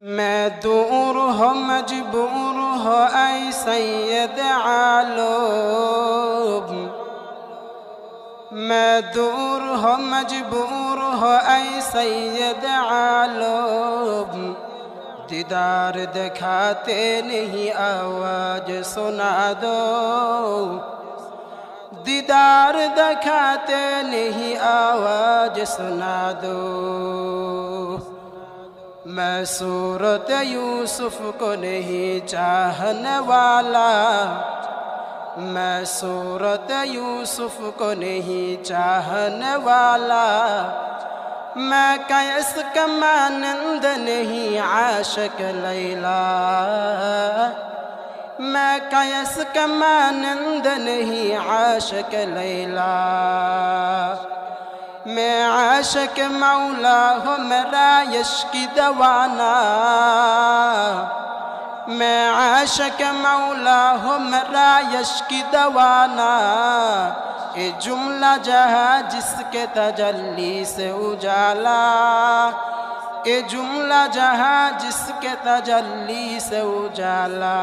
मैं दूर हो मजबूर हो ऐ सैयद आलम, मैं दूर हो मजबूर हो ऐ सैयद आलम। दीदार दिखाते नहीं आवाज सुना दो, दीदार दिखाते नहीं आवाज सुना दो। मैं सूरत यूसुफ को नहीं चाहने वाला, मैं सूरत यूसुफ को नहीं चाहने वाला। मैं कैस का मानंद नहीं आशिक लैला, मैं कैस का मानंद नहीं आशिक लैला। मैं आशिक मौला हो मेरा यश्की दवाना, मैं आशिक मौला हो मेरा यश्की दवाना। ये जुमला जहाँ जिसके तजल्ली से उजाला, ये जुमला जहाँ जिसके तजल्ली से उजाला।